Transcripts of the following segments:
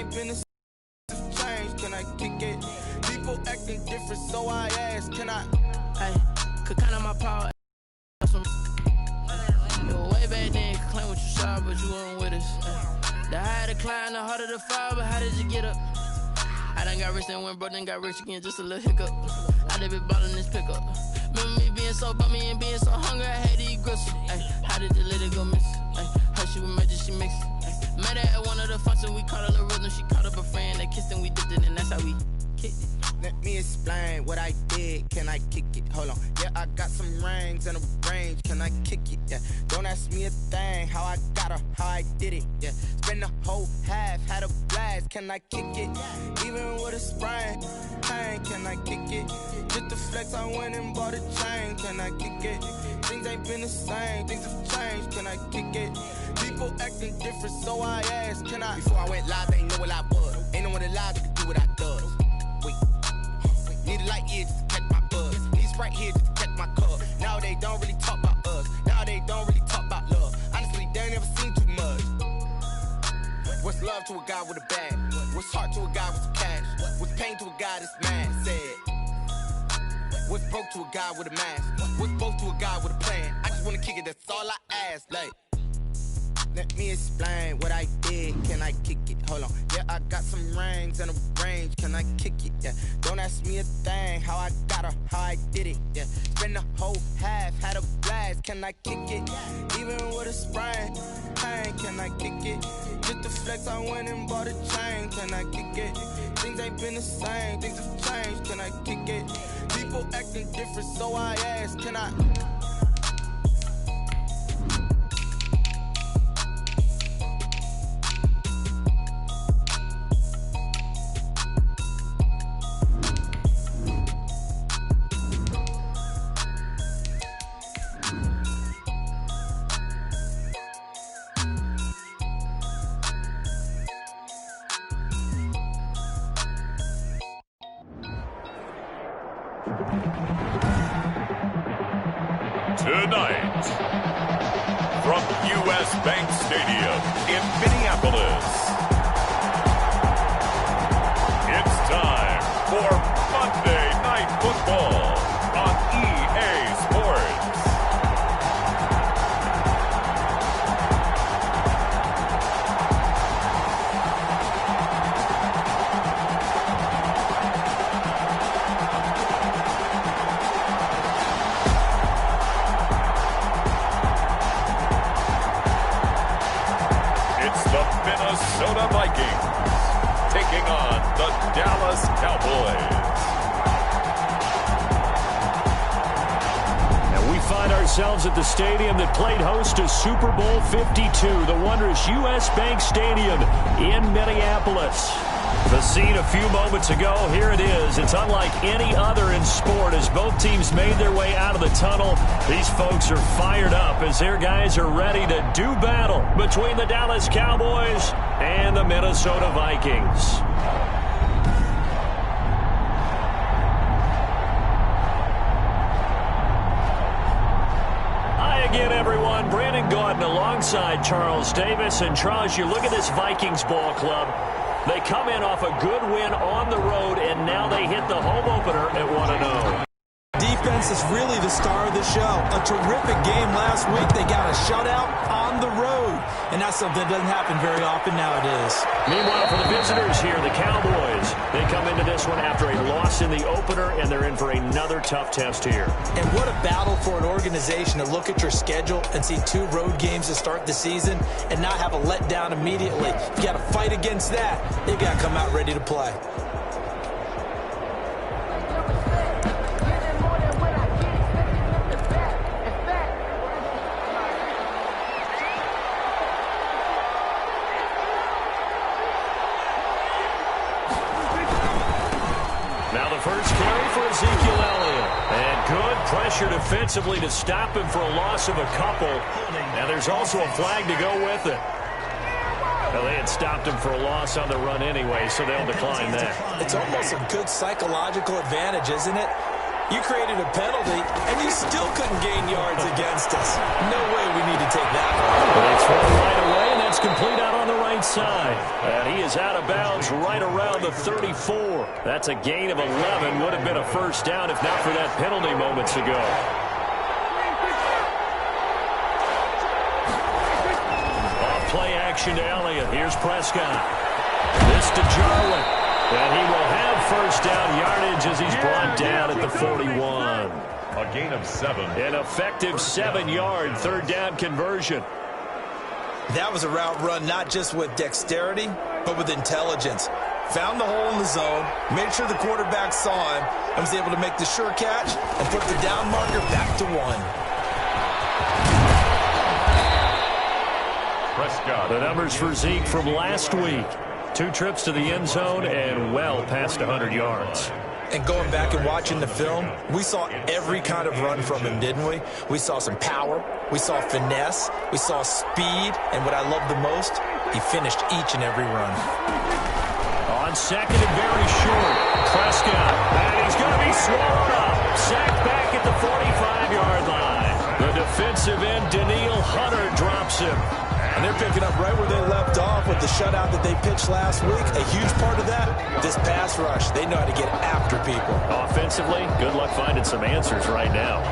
ain't been the same. Change, can I kick it? People acting different, so I ask, can I? Hey, could count on my power. You were way back then, could claim what you saw, but you weren't with us. The higher the climb, the harder the fall, but how did you get up? I done got rich and went broke, then got rich again, just a little hiccup. I done been ballin' this pickup. Remember me being so bummy and being so hungry, I had to eat gristle. Ay, how did you let it go miss? Ay, her she was magic, she mixed. Met her at one of the functions, we caught a little rhythm, she caught up a friend, they kissed and we dipped it, and that's how we kicked it. Let me explain what I did, can I kick it? Hold on, yeah, I got some rings and a range, can I kick it? Yeah, don't ask me a thing, how I got her, how I did it. Yeah, spend the whole half, had a blast, can I kick it? Even with a sprain, pain, can I kick it? Just the flex, I went and bought a chain, can I kick it? Things ain't been the same, things have changed, can I kick it? People acting different, so I asked, can I? Before I went live, they ain't know what I was. Ain't no one alive that could do what I does. Wait, need a light year just to catch my buzz. Need Sprite here just to catch my cup. Now they don't really talk about us. Now they don't really talk about love. Honestly, they ain't never seen too much. What's love to a guy with a bag? What's heart to a guy with some cash? What's pain to a guy that's mad? Said. What's broke to a guy with a mask? What's both to a guy with a plan? I just wanna kick it, that's all I ask. Like, let me explain what I did, can I kick it? Hold on, yeah, I got some rings and a range, can I kick it? Yeah, don't ask me a thing, how I got her, how I did it. Yeah, spend the whole half, had a blast, can I kick it? Even with a sprain, pain, can I kick it? Just the flex, I went and bought a chain, can I kick it? Things ain't been the same, things have changed, can I kick it? People acting different, so I ask, can I? Tonight, from U.S. Bank Stadium in Minneapolis, it's time for Monday Night Football on EA Sports. Minnesota Vikings taking on the Dallas Cowboys. And we find ourselves at the stadium that played host to Super Bowl 52, the wondrous U.S. Bank Stadium in Minneapolis. The scene a few moments ago, here it is. It's unlike any other in sport as both teams made their way out of the tunnel. These folks are fired up as their guys are ready to do battle between the Dallas Cowboys and the Minnesota Vikings. Hi again, everyone. Brandon Gordon alongside Charles Davis. And Charles, you look at this Vikings ball club. They come in off a good win on the road, and now they hit the home opener at 1-0. Defense is really the star of the show. A terrific game last week. They got a shutout on the road, and that's something that doesn't happen very often nowadays. Meanwhile, for the visitors here, the Cowboys, they come into this one after a loss in the opener, and they're in for another tough test here. And what a battle for an organization to look at your schedule and see 2 road games to start the season and not have a letdown immediately. You got to fight against that. You got to come out ready to play. Now the first carry for Ezekiel Elliott. And good pressure defensively to stop him for a loss of a couple. And there's also a flag to go with it. Well, they had stopped him for a loss on the run anyway, so they'll decline that. It's almost a good psychological advantage, isn't it? You created a penalty, and you still couldn't gain yards against us. No way we need to take that one. But they throw right away, and That's complete out on the right side. And he is out of bounds right around the 34. That's a gain of 11. Would have been a first down if not for that penalty moments ago. Off play action to Elliott. Here's Prescott. This to Jarwin. And he will have first down yardage as he's brought down at the 41. A gain of 7. An effective 7-yard third down conversion. That was a route run not just with dexterity, but with intelligence. Found the hole in the zone, made sure the quarterback saw him, and was able to make the sure catch and put the down marker back to 1. Prescott. The numbers for Zeke from last week. 2 trips to the end zone and well past 100 yards. And going back and watching the film, we saw every kind of run from him, didn't we? We saw some power, we saw finesse, we saw speed, and what I love the most, he finished each and every run. On second and very short, Prescott, and he's going to be swallowed up. Sacked back at the 45-yard line. The defensive end, Daniil Hunter, drops him. And they're picking up right where they left off with the shutout that they pitched last week. A huge part of that, this pass rush. They know how to get after people. Offensively, good luck finding some answers right now.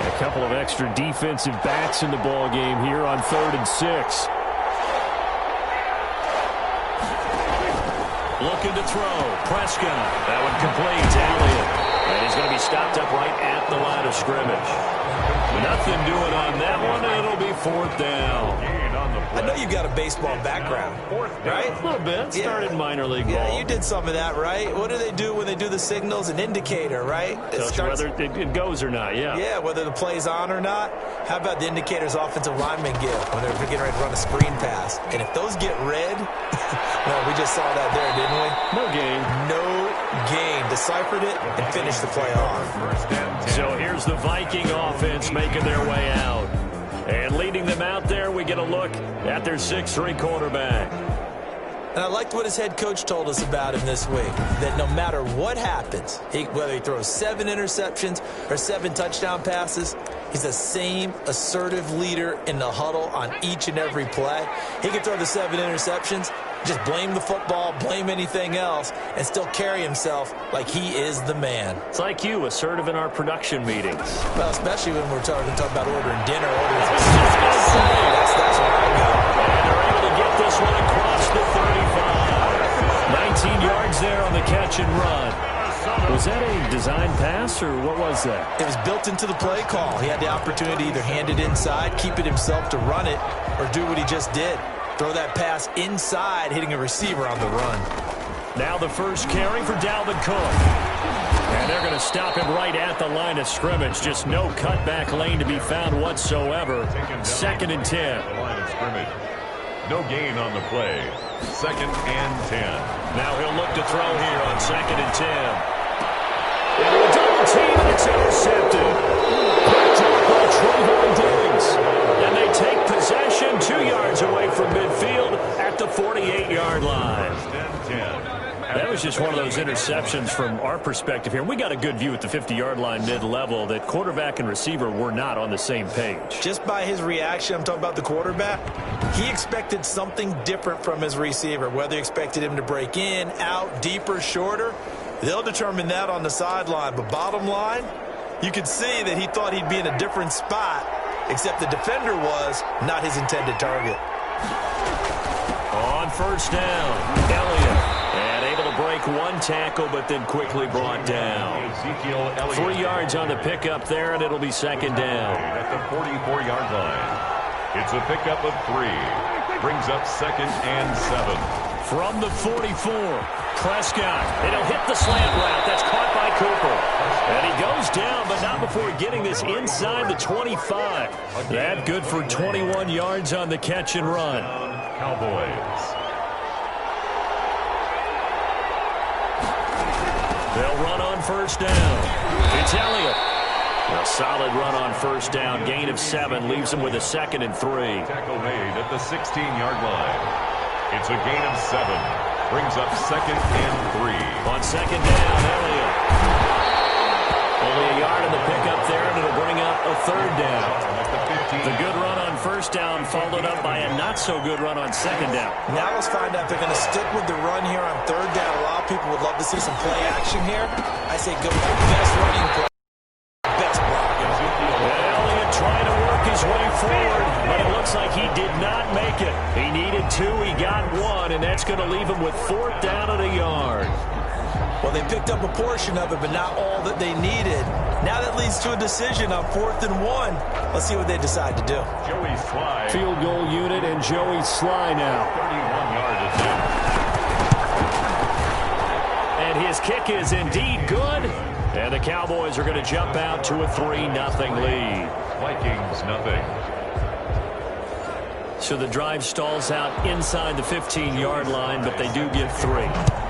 A couple of extra defensive backs in the ball game here on 3rd and 6. Looking to throw. Prescott. That one complete to Elliott. And he's going to be stopped up right at the line of scrimmage. Nothing doing on that one, and it'll be 4th down. I know you've got a baseball background, right? A little bit. Started minor league ball. Yeah, you did some of that, right? What do they do when they do the signals? An indicator, right? Tells you whether it goes or not, yeah. Yeah, whether the play's on or not. How about the indicators offensive linemen give when they're getting ready to run a screen pass? And if those get red, well, we just saw that there, didn't we? No gain. No gain. Deciphered it and finished the play off. So here's the Viking offense making their way out. And leading them out there, we get a look at their 6'3" quarterback. And I liked what his head coach told us about him this week, that no matter what happens, whether he throws 7 interceptions or 7 touchdown passes, he's the same assertive leader in the huddle on each and every play. He can throw the 7 interceptions, just blame the football, blame anything else, and still carry himself like he is the man. It's like you, assertive in our production meetings. Well, especially when we're talking about ordering dinner, ordering that's where I go. And they're able to get this one across the 35. 19 yards there on the catch and run. Was that a design pass, or what was that? It was built into the play call. He had the opportunity to either hand it inside, keep it himself to run it, or do what he just did. Throw that pass inside, hitting a receiver on the run. Now the first carry for Dalvin Cook. And they're going to stop him right at the line of scrimmage. Just no cutback lane to be found whatsoever. 2nd and 10. Line of scrimmage. No gain on the play. 2nd and 10. Now he'll look to throw here on 2nd and 10. Into a double team, and it's intercepted. Picked up by Trayvon Diggs. And they take possession 2 yards away from midfield at the 48-yard line. That was just one of those interceptions from our perspective here. We got a good view at the 50-yard line mid-level that quarterback and receiver were not on the same page. Just by his reaction, I'm talking about the quarterback, he expected something different from his receiver. Whether he expected him to break in, out, deeper, shorter, they'll determine that on the sideline. But bottom line, you could see that he thought he'd be in a different spot, except the defender was not his intended target. On first down, Elliott. And able to break 1 tackle, but then quickly brought down. 3 yards on the pickup there, and it'll be 2nd down. At the 44-yard line. It's a pickup of 3. Brings up 2nd and 7. From the 44, Prescott. And he'll hit the slant route. That's caught by Cooper. And he goes down, but not before getting this inside the 25. That good for 21 yards on the catch and run. Cowboys. They'll run on first down. It's Elliott. A solid run on first down. Gain of 7 leaves him with a 2nd and 3. Tackle made at the 16-yard line. It's a gain of 7. Brings up 2nd and 3. On 2nd down, Elliott. Only a yard in the pickup there, and it'll bring up a third down. The good run on first down followed up by a not-so-good run on second down. Now let's find out if they're going to stick with the run here on third down. A lot of people would love to see some play action here. I say go with the best running play, best block. Elliott trying to work his way forward, but it looks like he did not make it. He needed 2, he got 1, and that's going to leave him with fourth down at a yard. Well, they picked up a portion of it, but not all that they needed. Now that leads to a decision on 4th and 1. Let's see what they decide to do. Joey Sly. Field goal unit and Joey Sly now. 31-yard attempt. And his kick is indeed good. And the Cowboys are going to jump out to a 3-0 lead. Vikings, nothing. So the drive stalls out inside the 15-yard line, but they do get 3.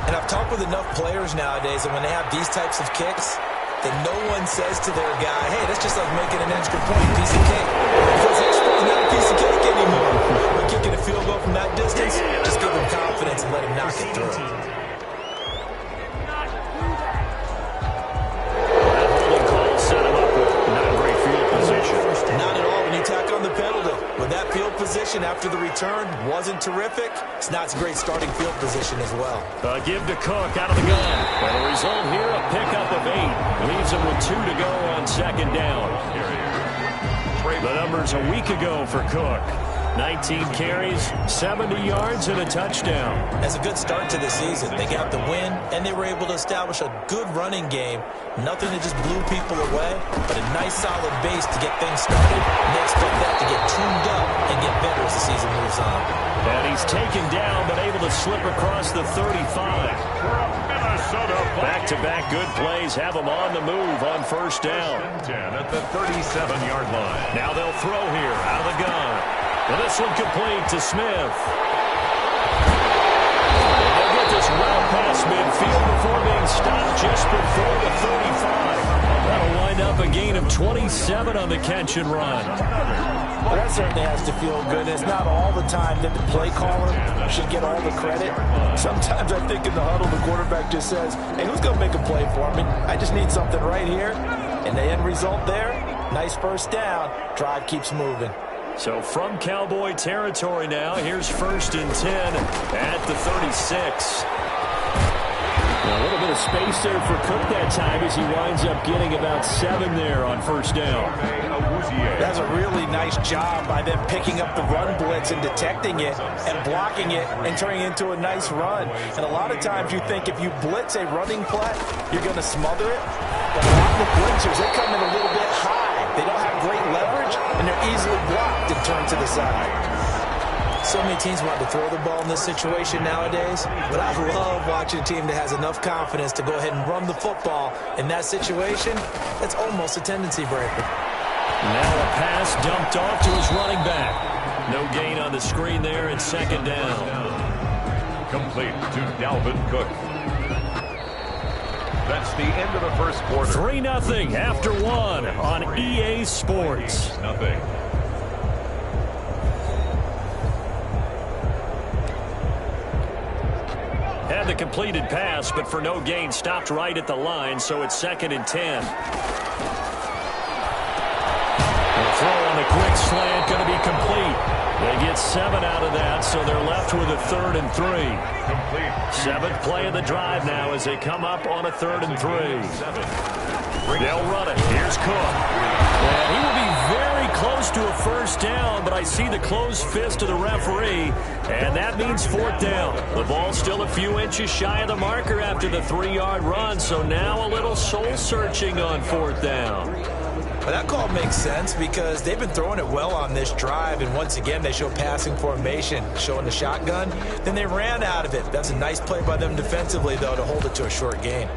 And I've talked with enough players nowadays, and when they have these types of kicks, that no one says to their guy, hey, that's just like making an extra point, piece of cake. Because extra is not a piece of cake anymore. But kicking a field goal from that distance, just give them confidence and let them knock it through. That holding call set him up with not a great field position. Not at all when you tack on the penalty. With that field position after the return wasn't terrific, it's not a great starting field position as well. Give to Cook out of the gun. And the result here, a pickup of 8. Leaves him with 2 to go on second down. The numbers a week ago for Cook. 19 carries, 70 yards, and a touchdown. That's a good start to the season. They got the win, and they were able to establish a good running game. Nothing that just blew people away, but a nice, solid base to get things started. And they expect that to get tuned up and get better as the season moves on. And he's taken down, but able to slip across the 35. Back-to-back good plays have him on the move on first down. 10 at the 37-yard line. Now they'll throw here out of the gun. And this one complete to Smith. They'll get this route past midfield before being stopped just before the 35. That'll wind up a gain of 27 on the catch and run. Well, that certainly has to feel good. It's not all the time that the play caller should get all the credit. Sometimes I think in the huddle, the quarterback just says, hey, who's going to make a play for me? I just need something right here. And the end result there, nice first down. Drive keeps moving. So from Cowboy territory now, here's 1st and 10 at the 36. A little bit of space there for Cook that time as he winds up getting about 7 there on first down. That's a really nice job by them picking up the run blitz and detecting it and blocking it and turning it into a nice run. And a lot of times you think if you blitz a running play, you're going to smother it. But a lot of the blitzers, they come in a little bit high. They don't have great leverage, and they're easily blocked and turned to the side. So many teams want to throw the ball in this situation nowadays, but I love watching a team that has enough confidence to go ahead and run the football. In that situation, that's almost a tendency breaker. Now a pass dumped off to his running back. No gain on the screen there, and second down. Complete to Dalvin Cook. That's the end of the first quarter. 3-0 after 1 on EA Sports. Nothing. Had the completed pass, but for no gain, stopped right at the line, so it's 2nd and 10. The throw on the quick slant going to be complete. They get 7 out of that, so they're left with a 3rd and 3. Complete. 7th play of the drive now as they come up on a 3rd and 3. They'll run it. Here's Cook. And he will be very close to a first down, but I see the closed fist of the referee, and that means 4th down. The ball's still a few inches shy of the marker after the 3-yard run, so now a little soul-searching on 4th down. But that call makes sense because they've been throwing it well on this drive, and once again they show passing formation, showing the shotgun. Then they ran out of it. That's a nice play by them defensively, though, to hold it to a short gain.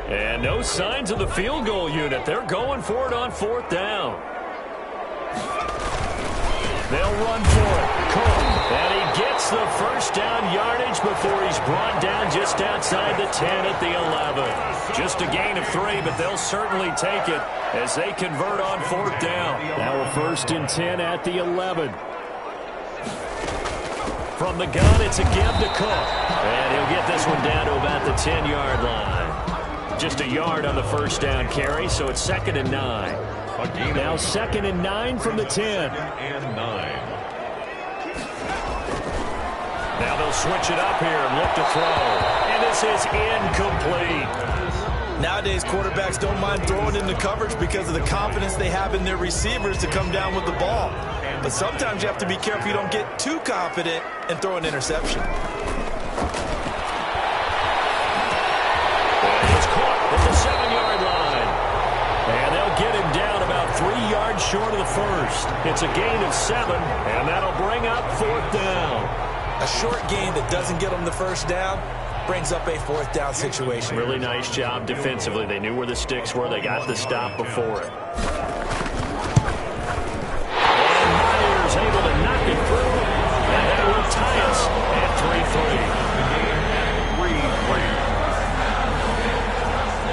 And no signs of the field goal unit. They're going for it on 4th down. They'll run for it. Cook. And he gets the first down yardage before he's brought down just outside the 10 at the 11. Just a gain of 3, but they'll certainly take it as they convert on 4th down. Now a 1st and 10 at the 11. From the gun, it's a give to Cook. And he'll get this one down to about the 10-yard line. just a yard on the first down carry, so it's 2nd and 9. Now 2nd and 9 from the 10. And 9. Now they'll switch it up here and look to throw. And this is incomplete. Nowadays, quarterbacks don't mind throwing into coverage because of the confidence they have in their receivers to come down with the ball. But sometimes you have to be careful you don't get too confident and throw an interception. He's caught at the 7-yard line. And they'll get him down about 3 yards short of the first. It's a gain of 7, and that'll bring up 4th down. A short gain that doesn't get them the first down brings up a 4th down situation. Really nice job defensively. They knew where the sticks were. They got the stop before it. And Myers able to knock it through. And that will tie us at 3-3.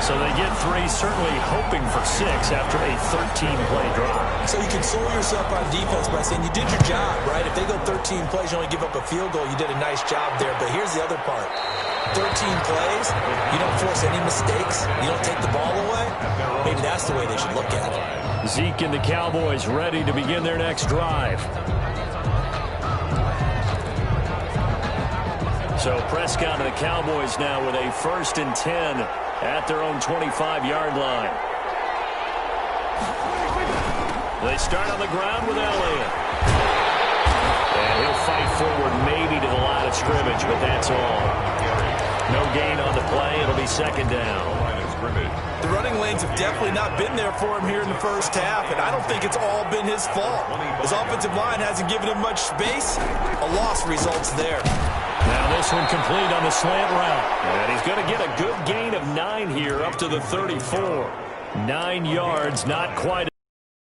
So they get 3, certainly hoping for 6 after a 13-play drive. So you console yourself on defense by saying you did your job, right? If they go 13 plays, you only give up a field goal, you did a nice job there. But here's the other part. 13 plays, you don't force any mistakes, you don't take the ball away. Maybe that's the way they should look at it. Zeke and the Cowboys ready to begin their next drive. So Prescott and the Cowboys now with a 1st and 10 at their own 25-yard line. They start on the ground with Elliott. And he'll fight forward maybe to the line of scrimmage, but that's all. No gain on the play. It'll be 2nd down. The running lanes have definitely not been there for him here in the first half, and I don't think it's all been his fault. His offensive line hasn't given him much space. A loss results there. Now this one complete on the slant route. And he's going to get a good gain of 9 here up to the 34. 9 yards, not quite.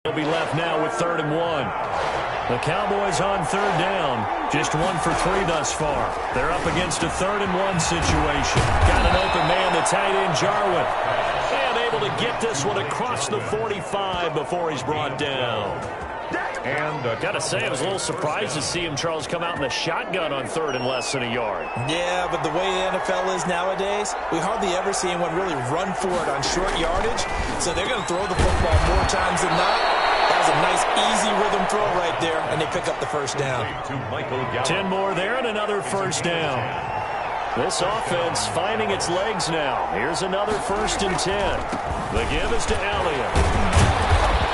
He'll be left now with 3rd and 1. The Cowboys on 3rd down. Just 1 for 3 thus far. They're up against a 3rd and 1 situation. Got an open man, the tight end, Jarwin. And able to get this one across the 45 before he's brought down. And got to say, I was a little surprised to see him, Charles, come out in the shotgun on 3rd and less than a yard. Yeah, but the way the NFL is nowadays, we hardly ever see anyone really run for it on short yardage. So they're going to throw the football more times than not. That was a nice, easy rhythm throw right there, and they pick up the 1st down. 10 more there and another 1st down. This offense finding its legs now. Here's another 1st and 10. The give is to Elliott.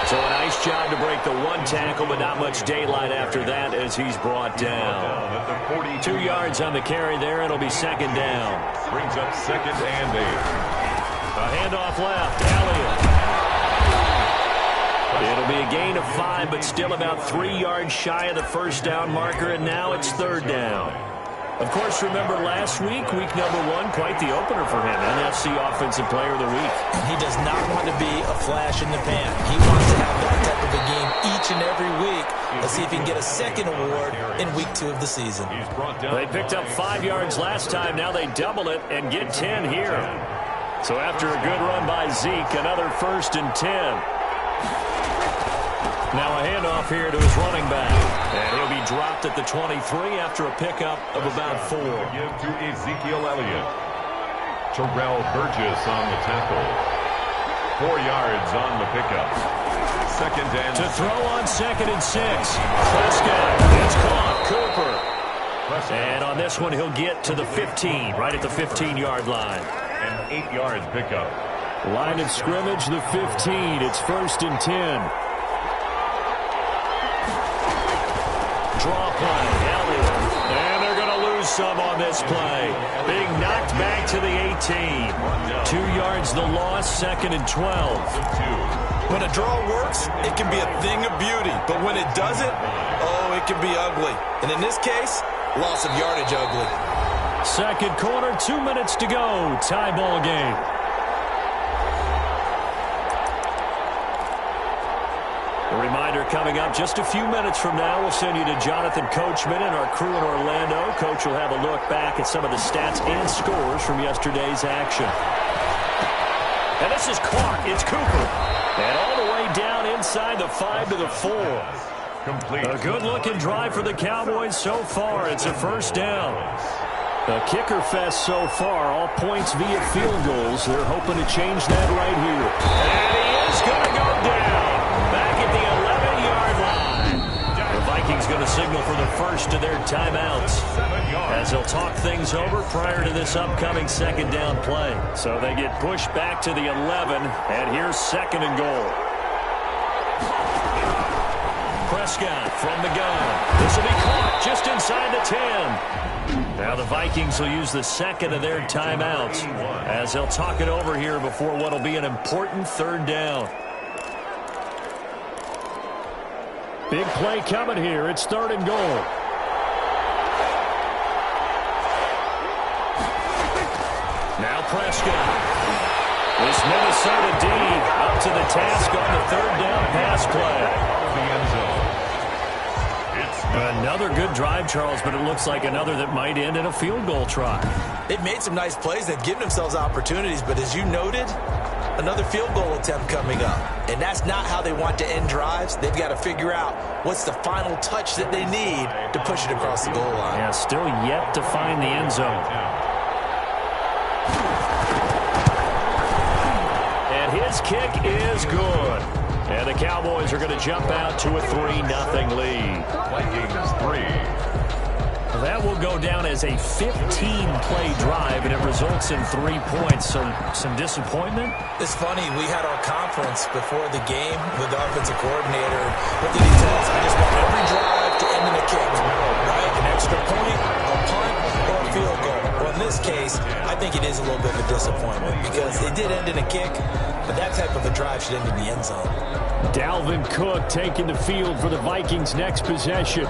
So a nice job to break the 1 tackle, but not much daylight after that as he's brought down. 2 yards on the carry there. It'll be 2nd down. Brings up 2nd and 8. A handoff left. Elliott. It'll be a gain of 5, but still about 3 yards shy of the 1st down marker, and now it's 3rd down. Of course, remember last week, week number 1, quite the opener for him, NFC Offensive Player of the Week. He does not want to be a flash in the pan. He wants to have that type of a game each and every week. Let's see if he can get a 2nd award in week 2 of the season. They picked up 5 yards last time. Now they double it and get 10 here. So after a good run by Zeke, another 1st and 10. Now a handoff here to his running back. And he'll be dropped at the 23 after a pickup of about 4. Give to Ezekiel Elliott. Terrell Burgess on the tackle. 4 yards on the pickup. 2nd and to throw on 2nd and 6. Prescott gets caught. Cooper. And on this one, he'll get to the 15, right at the 15-yard line. An 8-yard pickup. Line of scrimmage, the 15. It's 1st and 10. Draw play, Elliott. And they're going to lose some on this play. Being knocked back to the 18. 2 yards the loss, 2nd and 12. When a draw works, it can be a thing of beauty. But when it doesn't, oh, it can be ugly. And in this case, loss of yardage ugly. 2nd quarter, 2 minutes to go. Tie ball game. A reminder coming up just a few minutes from now, we'll send you to Jonathan Coachman and our crew in Orlando. Coach will have a look back at some of the stats and scores from yesterday's action. And this is Clark. It's Cooper. And all the way down inside the 5 to the 4. Complete. A good-looking drive for the Cowboys so far. It's a 1st down. A kicker fest so far, all points via field goals. They're hoping to change that right here. And he is going to go down back at the 11-yard line. The Vikings going to signal for the first of their timeouts as they'll talk things over prior to this upcoming second down play. So they get pushed back to the 11, and here's second and goal. Prescott from the gun. This will be caught just inside the 10. Now the Vikings will use the second of their timeouts as they'll talk it over here before what will be an important third down. Big play coming here. It's third and goal. Now Prescott. This Minnesota D up to the task on the third down pass play. Another good drive, Charles, but it looks like another that might end in a field goal try. They've made some nice plays. They've given themselves opportunities, but as you noted, another field goal attempt coming up. And that's not how they want to end drives. They've got to figure out what's the final touch that they need to push it across the goal line. Yeah, still yet to find the end zone. And his kick is good. And the Cowboys are going to jump out to a 3-0 lead. Vikings 3. That will go down as a 15-play drive, and it results in 3 points. So some disappointment? It's funny. We had our conference before the game with the offensive coordinator. What did he tell us? I just want every drive to end in a kick. Right? An extra point, a punt, or a field goal. Well, in this case, I think it is a little bit of a disappointment because it did end in a kick, but that type of a drive should end in the end zone. Dalvin Cook taking the field for the Vikings' next possession.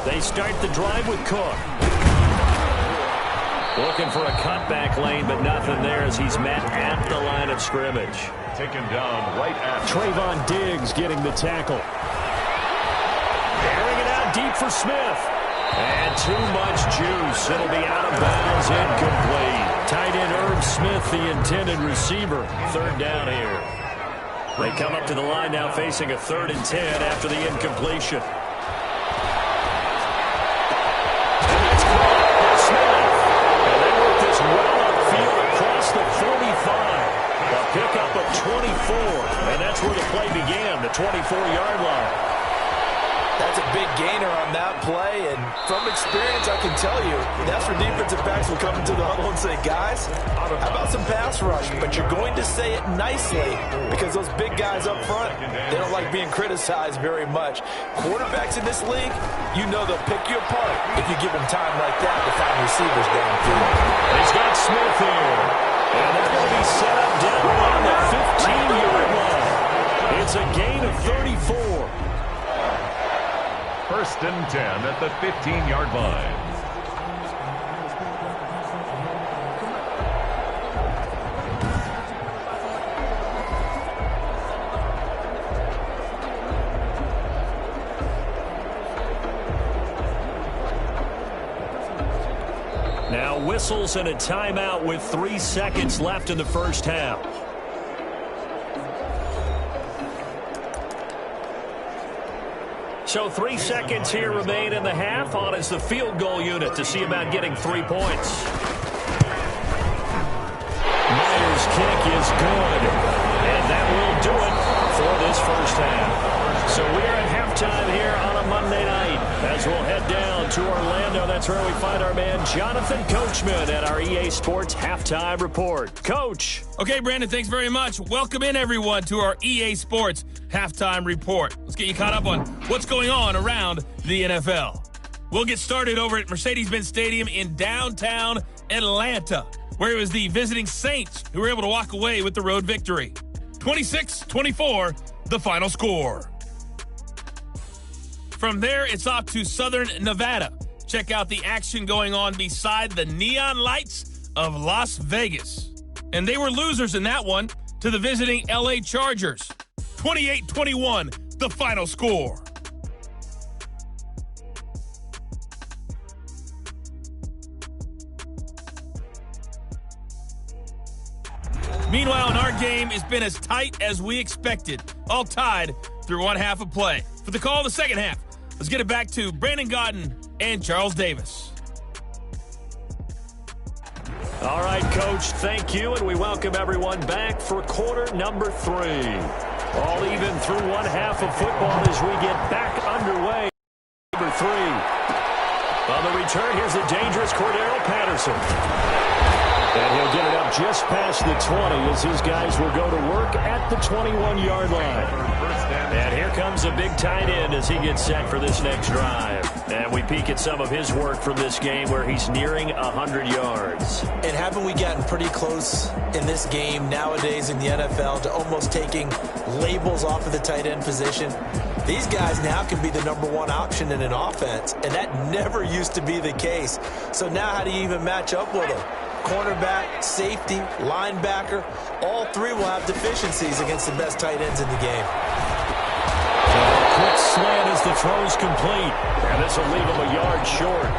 They start the drive with Cook. Looking for a cutback lane, but nothing there as he's met at the line of scrimmage. Taken down right at Trayvon Diggs getting the tackle. Airing it out deep for Smith. And too much juice. It'll be out of bounds, incomplete. Tight end Irv Smith, the intended receiver. Third down here. They come up to the line now facing a 3rd and 10 after the incompletion. Pickup of 24, and that's where the play began, the 24-yard line. That's a big gainer on that play, and from experience, I can tell you, that's where defensive backs will come into the huddle and say, guys, how about some pass rush? But you're going to say it nicely because those big guys up front, they don't like being criticized very much. Quarterbacks in this league, you know they'll pick you apart if you give them time like that to find receivers downfield. He's got Smith here. And they're going to be set up down on the 15-yard line. It's a gain of 34. 1st and 10 at the 15-yard line. Now whistles and a timeout with 3 seconds left in the first half. So 3 seconds here remain in the half. On is the field goal unit to see about getting 3 points. Myers' kick is good. And that will do it for this first half. So we're at halftime here on a Monday night as we'll head down to Orlando. That's where we find our man Jonathan Coachman at our EA Sports Halftime Report. Coach. Okay, Brandon, thanks very much. Welcome in, everyone, to our EA Sports Halftime Report. Let's get you caught up on what's going on around the NFL. We'll get started over at Mercedes-Benz Stadium in downtown Atlanta, where it was the visiting Saints who were able to walk away with the road victory. 26-24, the final score. From there, it's off to Southern Nevada. Check out the action going on beside the neon lights of Las Vegas. And they were losers in that one to the visiting LA Chargers. 28-21, the final score. Meanwhile, in our game, it's been as tight as we expected, all tied through one half of play. For the call of the second half, let's get it back to Brandon Gaudin and Charles Davis. All right, Coach, thank you, and we welcome everyone back for quarter number 3. All even through one half of football as we get back underway. Number 3. On the return, here's the dangerous Cordero Patterson. And he'll get it up just past the 20 as his guys will go to work at the 21-yard line. And here comes a big tight end as he gets set for this next drive. And we peek at some of his work from this game where he's nearing 100 yards. And haven't we gotten pretty close in this game nowadays in the NFL to almost taking labels off of the tight end position? These guys now can be the #1 option in an offense, and that never used to be the case. So now how do you even match up with them? Cornerback, safety, linebacker, all three will have deficiencies against the best tight ends in the game. Quick slant as the throw's complete. And this will leave him a yard short.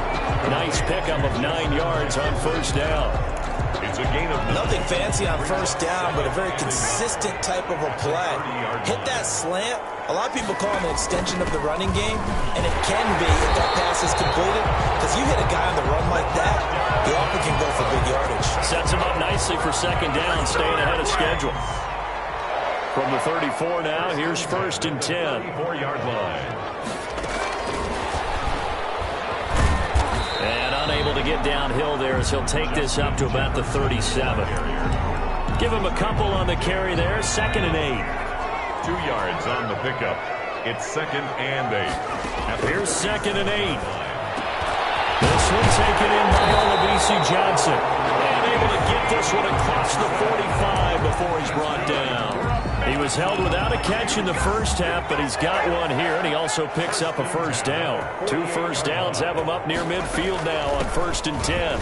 Nice pickup of 9 yards on first down. It's a gain of nothing fancy on first down, but a very consistent type of a play. Hit that slant. A lot of people call it an extension of the running game, and it can be if that pass is completed, because you hit a guy on the run like that, he often can go for big yardage. Sets him up nicely for second down, staying ahead of schedule. From the 34 now, here's first and 10. 4-yard line. And unable to get downhill there as he'll take this up to about the 37. Give him a couple on the carry there, 2nd and 8. 2 yards on the pickup. It's 2nd and 8. Here's 2nd and 8. This one taken in by Olabisi Johnson. And able to get this one across the 45 before he's brought down. He was held without a catch in the first half, but he's got one here, and he also picks up a first down. 2 first downs have him up near midfield now on 1st and 10.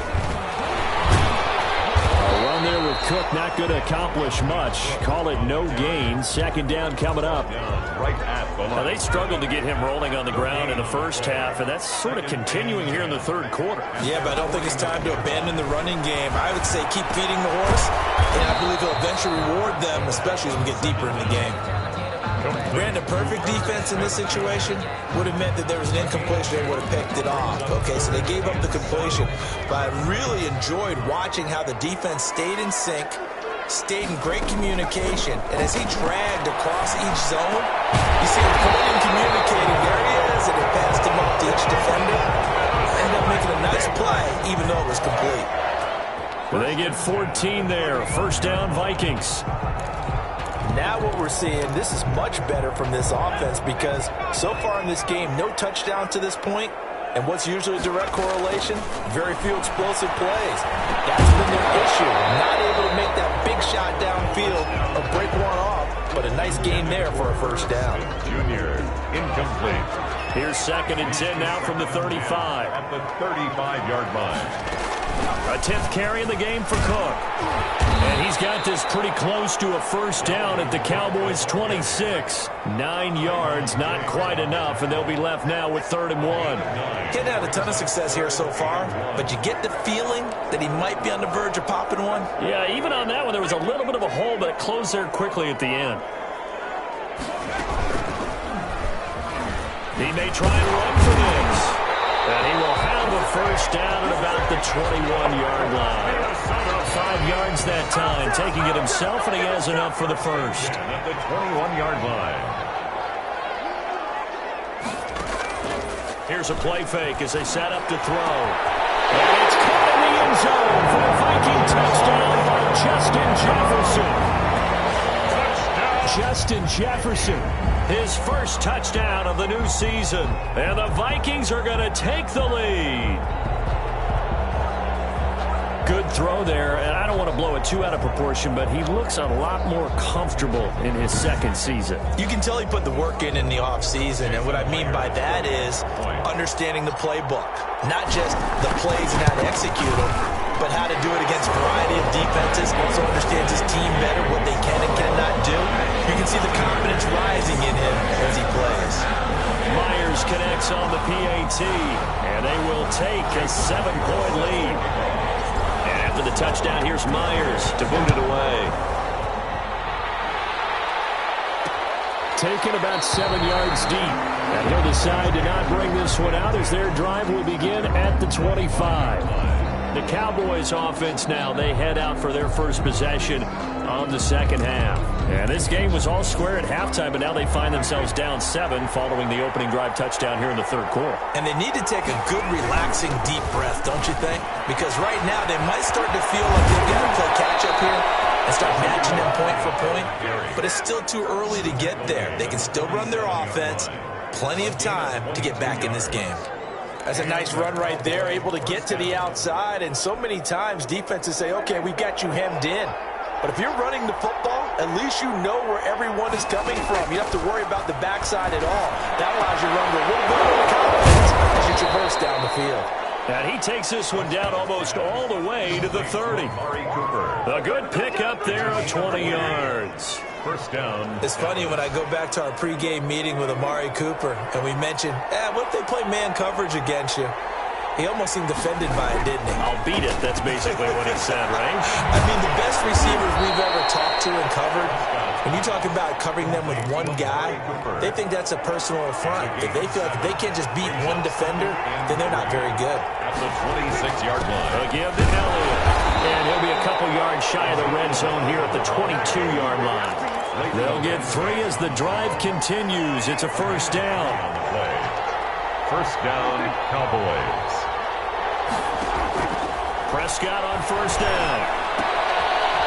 A run there with Cook, not going to accomplish much. Call it no gain. 2nd down coming up. Right at the line. Now, they struggled to get him rolling on the ground in the first half, and that's sort of continuing here in the third quarter. Yeah, but I don't think it's time to abandon the running game. I would say keep feeding the horse, and I believe he'll eventually reward them, especially as we get deeper in the game. Brandon, perfect defense in this situation would have meant that there was an incompletion. They would have picked it off. Okay, so they gave up the completion. But I really enjoyed watching how the defense stayed in sync, stayed in great communication, and as he dragged across each zone, you see him pointing and communicating. There he is, and they passed him up to each defender. Ended up making a nice play, even though it was complete. Well, they get 14 there. First down, Vikings. Now what we're seeing, this is much better from this offense because so far in this game, no touchdown to this point. And what's usually a direct correlation? Very few explosive plays. That's been their issue. Not able to make that big shot downfield or break one off, but a nice gain there for a first down. Junior, incomplete. Here's 2nd and 10 now from the 35. At the 35-yard line. A 10th carry in the game for Cook. And he's got this pretty close to a first down at the Cowboys' 26. 9 yards, not quite enough, and they'll be left now with 3rd and 1. Getting had a ton of success here so far, but you get the feeling that he might be on the verge of popping one. Yeah, even on that one, there was a little bit of a hole, but it closed there quickly at the end. He may try and run for this. And he will have a first down at about the 21-yard line. 5 yards that time, taking it himself, and he has enough for the first. At the 21-yard line. Here's a play fake as they set up to throw. And it's caught in the end zone for a Viking touchdown by Justin Jefferson. Justin Jefferson, his first touchdown of the new season. And the Vikings are going to take the lead. Good throw there, and I don't want to blow it too out of proportion, but he looks a lot more comfortable in his second season. You can tell he put the work in the offseason, and what I mean by that is understanding the playbook. Not just the plays and how to execute them, but how to do it against a variety of defenses. Also understands his team better, what they can and cannot do. You can see the confidence rising in him as he plays. Myers connects on the PAT, and they will take a 7-point lead. And after the touchdown, here's Myers to boot it away. taken about 7 yards deep. And he'll decide to not bring this one out as their drive will begin at the 25. The Cowboys offense now, they head out for their first possession of the second half. And this game was all square at halftime, but now they find themselves down 7 following the opening drive touchdown here in the third quarter. And they need to take a good, relaxing, deep breath, don't you think? Because right now they might start to feel like they've got to play catch-up here and start matching them point for point. But it's still too early to get there. They can still run their offense. Plenty of time to get back in this game. That's a nice run right there, able to get to the outside. And so many times defenses say, okay, we've got you hemmed in. But if you're running the football, at least you know where everyone is coming from. You don't have to worry about the backside at all. That allows you to run with a little bit more confidence as you traverse down the field. And he takes this one down almost all the way to the 30. A good pickup there of 20 yards. First down. It's funny when I go back to our pregame meeting with Amari Cooper and we mentioned, what if they play man coverage against you? He almost seemed offended by it, didn't he? I'll beat it. That's basically what he said, right? I mean, the best receivers we've ever talked to and covered, when you talk about covering them with one guy, they think that's a personal affront. If they feel like they can't just beat one defender, then they're not very good. At the 26-yard line. Again to Elliott. And he'll be a couple yards shy of the red zone here at the 22-yard line. They'll get 3 as the drive continues. It's a first down. First down, Cowboys. Prescott on first down.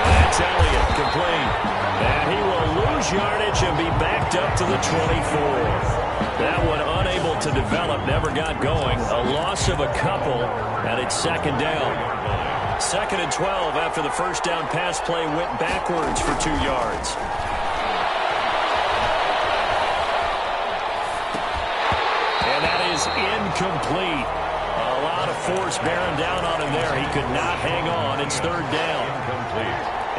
That's Elliott, complete. And he will lose yardage and be backed up to the 24. That one unable to develop, never got going. A loss of a couple, and it's second down. Second and 12 after the first down pass play went backwards for 2 yards. And that is incomplete. A lot of force bearing down on him there. He could not hang on. It's third down.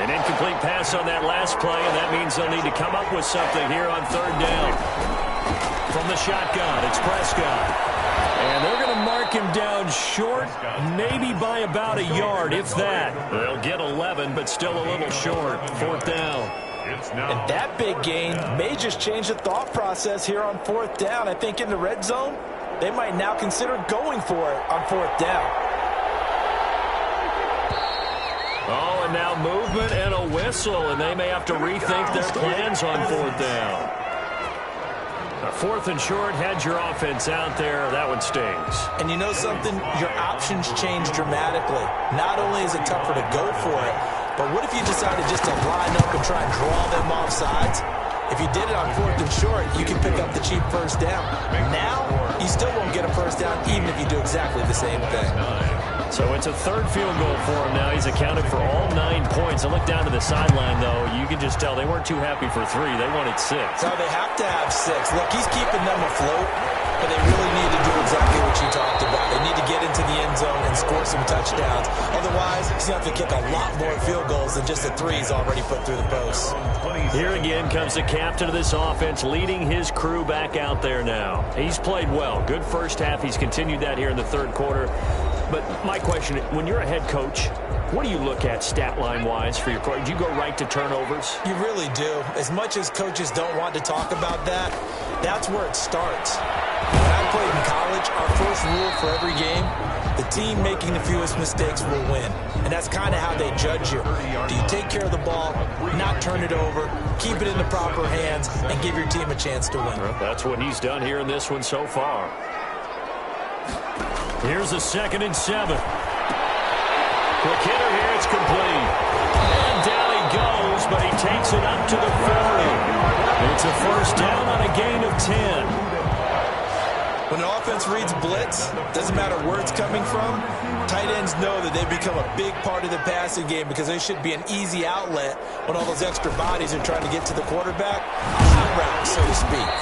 An incomplete pass on that last play, and that means they'll need to come up with something here on third down. From the shotgun, it's Prescott. And they're going to mark him down short, maybe by about a yard, if that. They'll get 11, but still a little short. Fourth down. And that big gain may just change the thought process here on fourth down. I think in the red zone, they might now consider going for it on fourth down. Oh, and now movement and a whistle, and they may have to rethink their plans on fourth down. Fourth and short, had your offense out there. That one stings. And you know something? Your options change dramatically. Not only is it tougher to go for it, but what if you decided just to line up and try and draw them off sides? If you did it on fourth and short, you can pick up the cheap first down. Now, you still won't get a first down even if you do exactly the same thing. So it's a third field goal for him now. He's accounted for all 9 points. I look down to the sideline, though. You can just tell they weren't too happy for 3. They wanted 6. No, they have to have 6. Look, he's keeping them afloat, but they really need to do exactly what you talked about. They need to get into the end zone and score some touchdowns. Otherwise, he's going to have to kick a lot more field goals than just the 3s already put through the posts. Here again comes the captain of this offense, leading his crew back out there now. He's played well. Good first half. He's continued that here in the third quarter. But my question, when you're a head coach, what do you look at stat line-wise for your coach? Do you go right to turnovers? You really do. As much as coaches don't want to talk about that, that's where it starts. When I played in college, our first rule for every game, the team making the fewest mistakes will win. And that's kind of how they judge you. Do you take care of the ball, not turn it over, keep it in the proper hands, and give your team a chance to win? Well, that's what he's done here in this one so far. Here's a 2nd and 7. Quick hitter here, it's complete. And down he goes, but he takes it up to the 40. It's a first down on a gain of 10. When an offense reads blitz, doesn't matter where it's coming from, tight ends know that they've become a big part of the passing game because they should be an easy outlet when all those extra bodies are trying to get to the quarterback. Hot route, so to speak.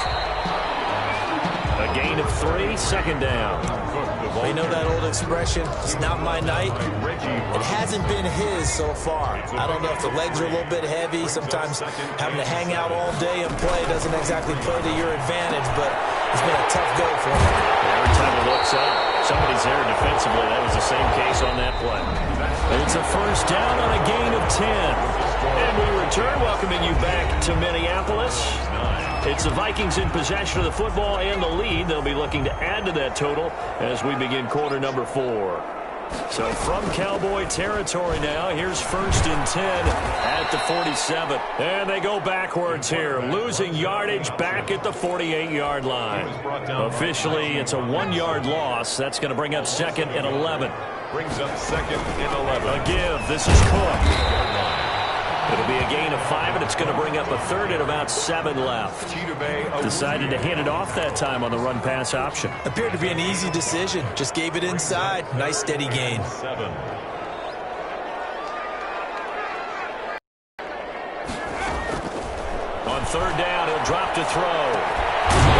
A gain of 3, second down. Well, you know that old expression, it's not my night? It hasn't been his so far. I don't know if the legs are a little bit heavy. Sometimes having to hang out all day and play doesn't exactly play to your advantage, but it's been a tough go for him. Every time he looks up, somebody's there defensively. That was the same case on that play. It's a first down on a gain of 10. And we return, welcoming you back to Minneapolis. It's the Vikings in possession of the football and the lead. They'll be looking to add to that total as we begin quarter number 4. So from Cowboy territory now, here's 1st and 10 at the 47. And they go backwards here, losing yardage back at the 48-yard line. Officially, it's a 1-yard loss. That's going to bring up 2nd and 11. Brings up 2nd and 11. A give. This is Cook. It'll be a gain of 5, and it's going to bring up a 3rd and about 7 left. Decided to hand it off that time on the run-pass option. Appeared to be an easy decision. Just gave it inside. Nice steady gain. 7. On 3rd down, he'll drop to throw.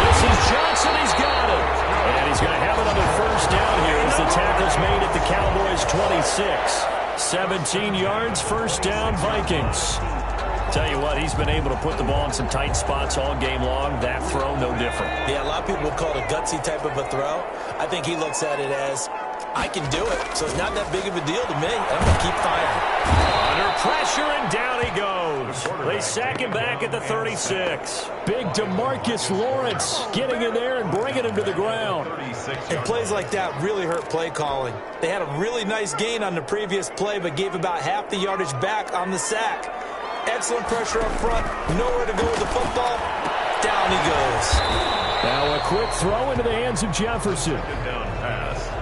This is Johnson. He's got it. And he's going to have another 1st down here as the tackle's made at the Cowboys' 26. 17 yards, 1st down, Vikings. Tell you what, he's been able to put the ball in some tight spots all game long. That throw, no different. Yeah, a lot of people would call it a gutsy type of a throw. I think he looks at it as, I can do it, so it's not that big of a deal to me. I'm going to keep firing. Under pressure, and down he goes. They sack him back at the 36. Big DeMarcus Lawrence getting in there and bringing him to the ground. And plays like that really hurt play calling. They had a really nice gain on the previous play, but gave about half the yardage back on the sack. Excellent pressure up front. Nowhere to go with the football. Down he goes. Now a quick throw into the hands of Jefferson. Down pass.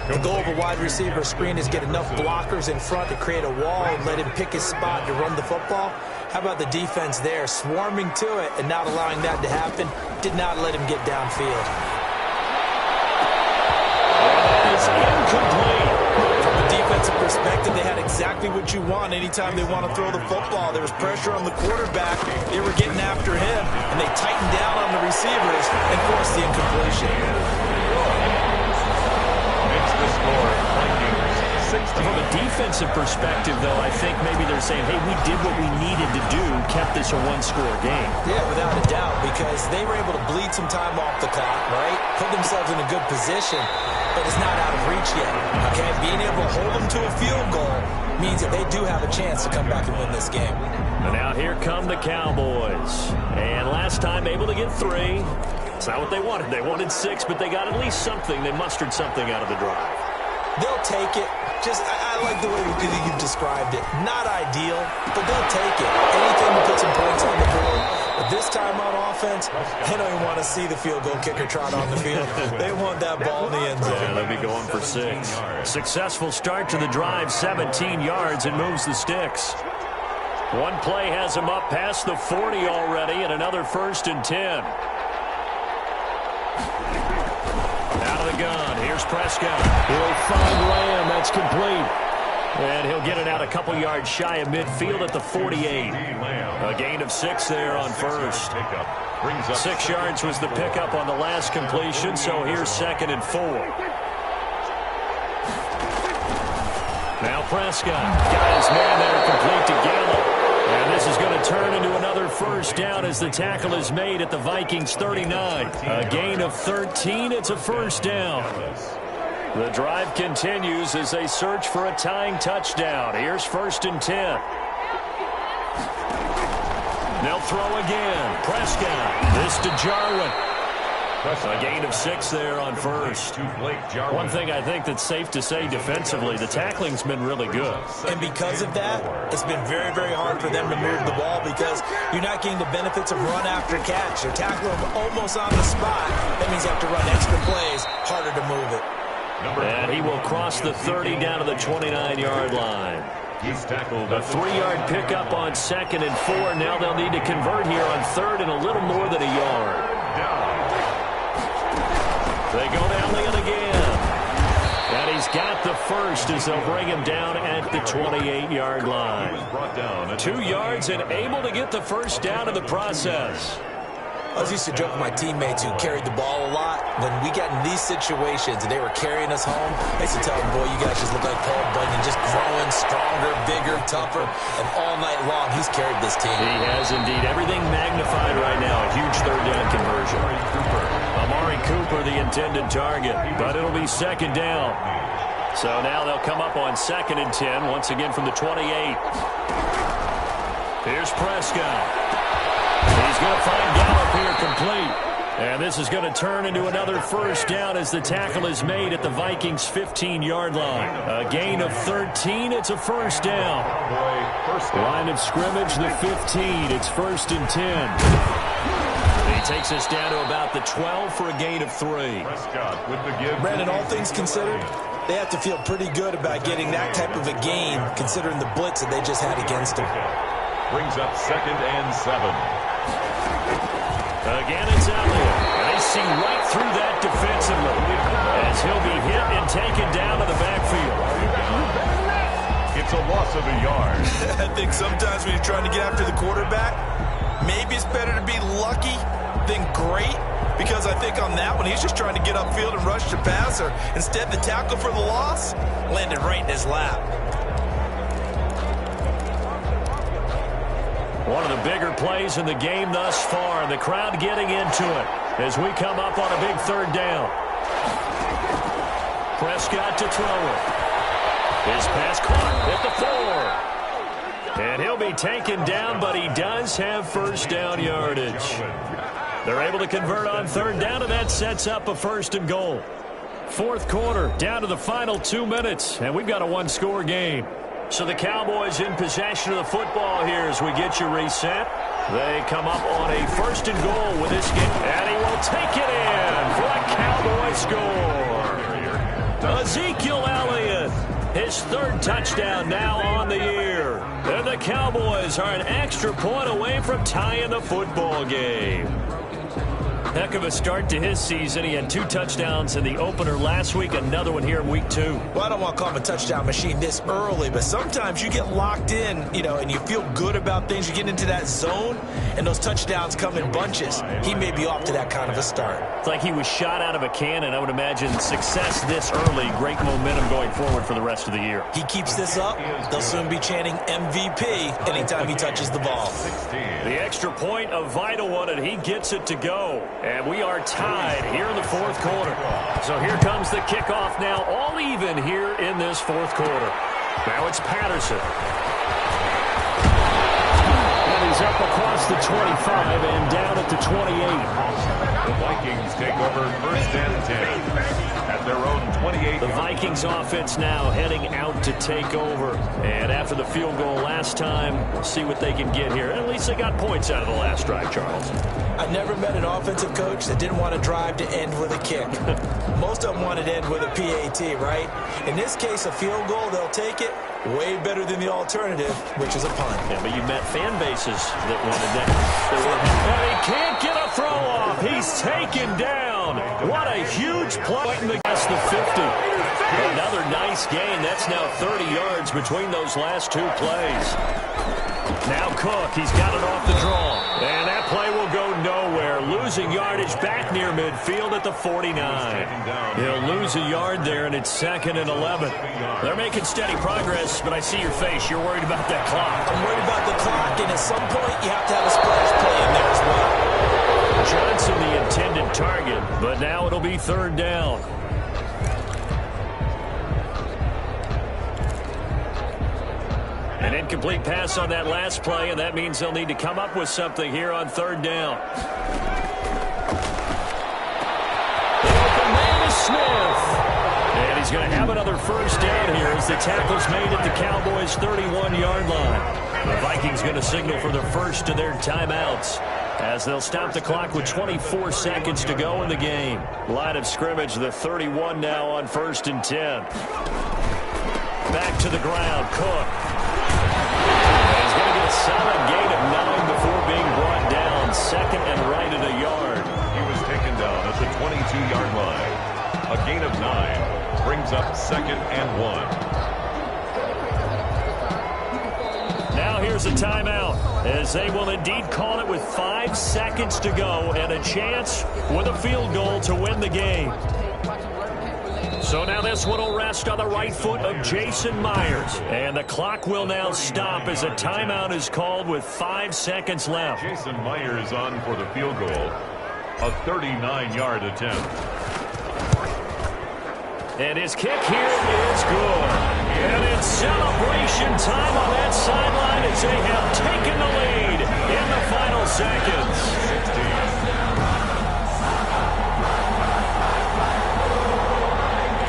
The goal of a wide receiver screen is get enough blockers in front to create a wall and let him pick his spot to run the football. How about the defense there, swarming to it and not allowing that to happen? Did not let him get downfield. It's incomplete. From a defensive perspective, they had exactly what you want anytime they want to throw the football. There was pressure on the quarterback. They were getting after him, and they tightened down on the receivers and forced the incompletion. From a defensive perspective, though, I think maybe they're saying, hey, we did what we needed to do, kept this a one-score game. Yeah, without a doubt, because they were able to bleed some time off the clock, right? Put themselves in a good position, but it's not out of reach yet. Okay, being able to hold them to a field goal means that they do have a chance to come back and win this game. And now here come the Cowboys. And last time able to get 3. It's not what they wanted. They wanted 6, but they got at least something. They mustered something out of the drive. They'll take it. Just, I like the way you've described it. Not ideal, but they'll take it. Anything to put some points on the board. But this time on offense, they don't even want to see the field goal kicker trot on the field. They want that ball in the end zone. Yeah, they'll be going for 6. Successful start to the drive, 17 yards, and moves the sticks. One play has him up past the 40 already, and another 1st and 10. Out of the gun. Here's Prescott. He'll find Lamb. That's complete. And he'll get it out a couple yards shy of midfield at the 48. A gain of 6 there on 1st. 6 yards was the pickup on the last completion, so here's 2nd and 4. Now Prescott got his man there complete to Gallup. And this is going to turn into another 1st down as the tackle is made at the Vikings 39. A gain of 13. It's a 1st down. The drive continues as they search for a tying touchdown. Here's 1st and 10. They'll throw again. Prescott. This to Jarwin. A gain of 6 there on 1st. One thing I think that's safe to say defensively, the tackling's been really good. And because of that, it's been very, very hard for them to move the ball because you're not getting the benefits of run after catch. They're tackling them almost on the spot. That means you have to run extra plays, harder to move it. And he will cross the 30 down to the 29-yard line. He's tackled A 3-yard pickup on 2nd and 4. Now they'll need to convert here on 3rd and a little more than a yard. They go down the end again. And he's got the 1st as they'll bring him down at the 28-yard line. 2 yards and able to get the 1st down in the process. I was used to joke with my teammates who carried the ball a lot. When we got in these situations and they were carrying us home, I used to tell them, boy, you guys just look like Paul Bunyan, just growing stronger, bigger, tougher. And all night long, he's carried this team. He has indeed. Everything magnified right now. A huge 3rd down conversion. Amari Cooper, the intended target. But it'll be 2nd down. So now they'll come up on 2nd and 10, once again from the 28. Here's Prescott. He's He's going to find Gallup here complete. And this is going to turn into another first down as the tackle is made at the Vikings' 15-yard line. A gain of 13. It's a first down. Line of scrimmage, the 15. It's 1st and 10. He takes us down to about the 12 for a gain of 3. Brandon, all things considered, they have to feel pretty good about getting that type of a gain, considering the blitz that they just had against him. Brings up 2nd and 7. Again, it's Elliott. And they see right through that defensively as he'll be hit and taken down to the backfield. It's a loss of a yard. I think sometimes when you're trying to get after the quarterback, maybe it's better to be lucky than great, because I think on that one, he's just trying to get upfield and rush the passer. Instead, the tackle for the loss landed right in his lap. One of the bigger plays in the game thus far, and the crowd getting into it as we come up on a big 3rd down. Prescott to throw it. His pass caught at the 4. And he'll be taken down, but he does have first down yardage. They're able to convert on 3rd down, and that sets up a 1st and goal. 4th quarter, down to the final 2 minutes, and we've got a 1-score game. So the Cowboys in possession of the football here as we get you reset. They come up on a 1st and goal with this game, and he will take it in for a Cowboy score. Ezekiel Elliott, his 3rd touchdown now on the year. And the Cowboys are an extra point away from tying the football game. Heck of a start to his season. He had 2 touchdowns in the opener last week, another one here in week 2. Well, I don't want to call him a touchdown machine this early, but sometimes you get locked in, and you feel good about things. You get into that zone, and those touchdowns come in bunches. He may be off to that kind of a start. It's like he was shot out of a cannon. I would imagine success this early, great momentum going forward for the rest of the year. He keeps this up, they'll soon be chanting MVP anytime he touches the ball. The extra point, a vital one, and he gets it to go. And we are tied here in the 4th quarter. So here comes the kickoff now, all even here in this 4th quarter. Now it's Patterson. And he's up across the 25 and down at the 28. The Vikings take over 1st and 10 at their own 28. The Vikings offense now heading out to take over. And after the field goal last time, we'll see what they can get here. At least they got points out of the last drive, Charles. I never met an offensive coach that didn't want to drive to end with a kick. Most of them wanted to end with a PAT, right? In this case, a field goal, they'll take it. Way better than the alternative, which is a punt. Yeah, but you met fan bases that wanted that. And he can't get a throw off. He's taken down. What a huge play against the 50. Another nice gain. That's now 30 yards between those last 2 plays. Now Cook, he's got it off the draw. And that play will go nowhere. Losing yardage back near midfield at the 49. He'll lose a yard there, and it's 2nd and 11. They're making steady progress, but I see your face. You're worried about that clock. I'm worried about the clock, and at some point you have to have a splash play in there as well. Johnson the intended target, but now it'll be 3rd down. An incomplete pass on that last play, and that means they'll need to come up with something here on 3rd down. The open man is Smith. And he's going to have another first down here as the tackle's made at the Cowboys' 31-yard line. The Vikings going to signal for the first of their timeouts as they'll stop the clock with 24 seconds to go in the game. Line of scrimmage, the 31 now on 1st and 10. Back to the ground, Cook. He's going to get a solid gain of 9 before being brought down. 2nd and right at a yard. He was taken down at the 22-yard line. A gain of 9 brings up 2nd and 1. Now here's a timeout as they will indeed call it with 5 seconds to go and a chance with a field goal to win the game. So now this one will rest on the right foot of Jason Myers. And the clock will now stop as a timeout is called with 5 seconds left. Jason Myers on for the field goal. A 39-yard attempt. And his kick here is good. And it's celebration time on that sideline as they have taken the lead in the final seconds. 16.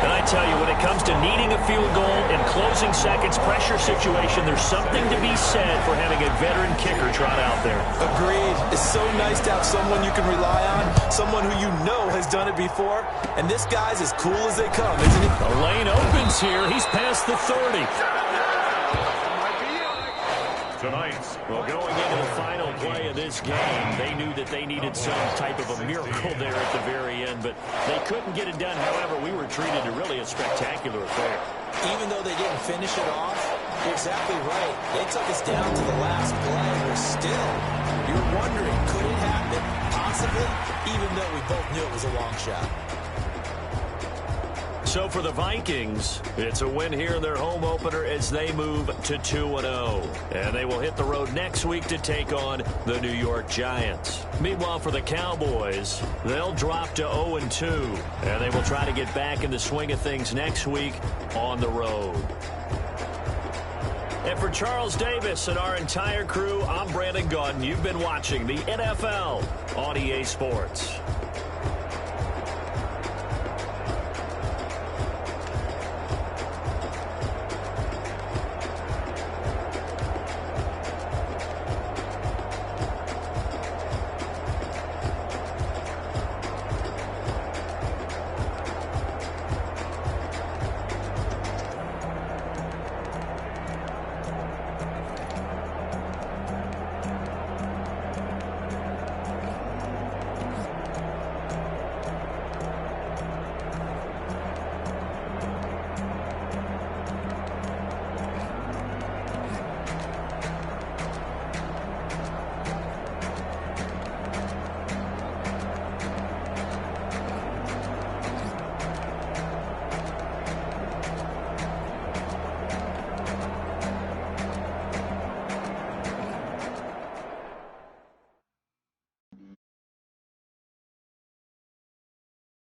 And I tell you, when it comes to needing a field goal in closing seconds, pressure situation, there's something to be said for having a veteran kicker trot out there. Agreed. It's so nice to have someone you can rely on, someone who you know has done it before. And this guy's as cool as they come, isn't he? The lane opens here. He's past the 30. Tonight, Well, going into the final play of this game, they knew that they needed some type of a miracle there at the very end, but they couldn't get it done. However, we were treated to really a spectacular affair. Even though they didn't finish it off, you're exactly right. They took us down to the last play. We're still, you're wondering, could it happen? Possibly, even though we both knew it was a long shot. So for the Vikings, it's a win here in their home opener as they move to 2-0. And they will hit the road next week to take on the New York Giants. Meanwhile, for the Cowboys, they'll drop to 0-2. And they will try to get back in the swing of things next week on the road. And for Charles Davis and our entire crew, I'm Brandon Gaudin. You've been watching the NFL on EA Sports.